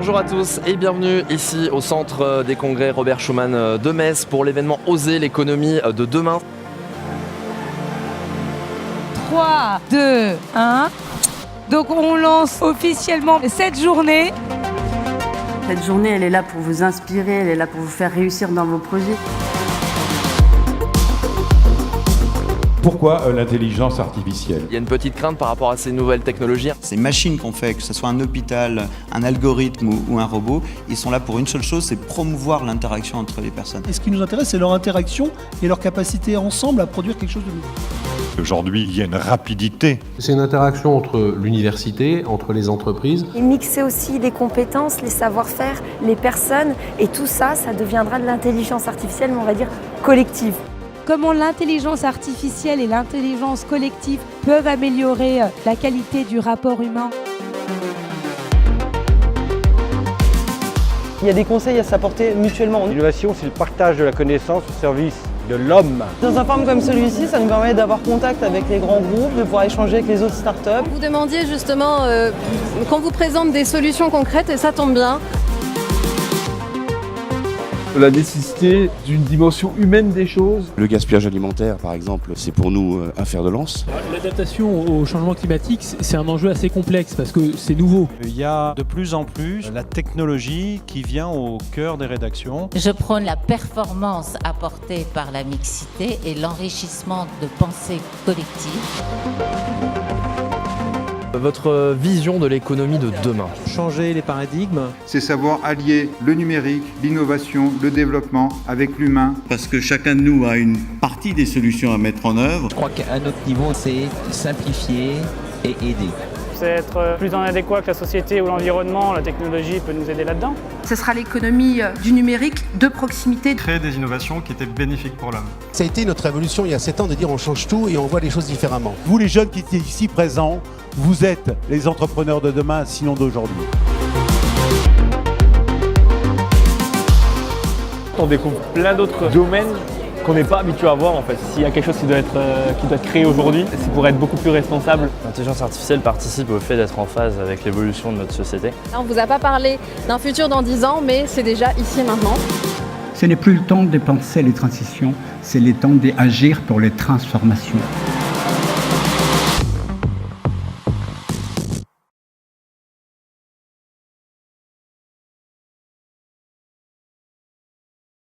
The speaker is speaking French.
Bonjour à tous et bienvenue ici au centre des congrès Robert Schuman de Metz pour l'événement Oser l'économie de demain. 3, 2, 1. Donc on lance officiellement cette journée. Cette journée, elle est là pour vous inspirer, elle est là pour vous faire réussir dans vos projets. Pourquoi l'intelligence artificielle ? Il y a une petite crainte par rapport à ces nouvelles technologies. Ces machines qu'on fait, que ce soit un hôpital, un algorithme ou un robot, ils sont là pour une seule chose, c'est promouvoir l'interaction entre les personnes. Et ce qui nous intéresse, c'est leur interaction et leur capacité ensemble à produire quelque chose de nouveau. Aujourd'hui, il y a une rapidité. C'est une interaction entre l'université, entre les entreprises. Et mixer aussi les compétences, les savoir-faire, les personnes, et tout ça, ça deviendra de l'intelligence artificielle, mais on va dire collective. Comment l'intelligence artificielle et l'intelligence collective peuvent améliorer la qualité du rapport humain. Il y a des conseils à s'apporter mutuellement. L'innovation, c'est le partage de la connaissance au service de l'homme. Dans un forum comme celui-ci, ça nous permet d'avoir contact avec les grands groupes, de pouvoir échanger avec les autres startups. Vous demandiez justement qu'on vous présente des solutions concrètes et ça tombe bien. La nécessité d'une dimension humaine des choses. Le gaspillage alimentaire, par exemple, c'est pour nous un fer de lance. L'adaptation au changement climatique, c'est un enjeu assez complexe parce que c'est nouveau. Il y a de plus en plus la technologie qui vient au cœur des rédactions. Je prône la performance apportée par la mixité et l'enrichissement de pensée collective. Votre vision de l'économie de demain. Changer les paradigmes. C'est savoir allier le numérique, l'innovation, le développement avec l'humain. Parce que chacun de nous a une partie des solutions à mettre en œuvre. Je crois qu'à notre niveau, c'est simplifier et aider. C'est être plus en adéquat avec la société ou l'environnement, la technologie peut nous aider là-dedans. Ce sera l'économie du numérique de proximité. Créer des innovations qui étaient bénéfiques pour l'homme. Ça a été notre révolution il y a 7 ans de dire on change tout et on voit les choses différemment. Vous les jeunes qui étaient ici présents, vous êtes les entrepreneurs de demain, sinon d'aujourd'hui. On découvre plein d'autres domaines qu'on n'est pas habitué à voir en fait. S'il y a quelque chose qui doit être créé aujourd'hui, c'est pour être beaucoup plus responsable. L'intelligence artificielle participe au fait d'être en phase avec l'évolution de notre société. Là, on ne vous a pas parlé d'un futur dans 10 ans, mais c'est déjà ici et maintenant. Ce n'est plus le temps de penser les transitions, c'est le temps d'agir pour les transformations.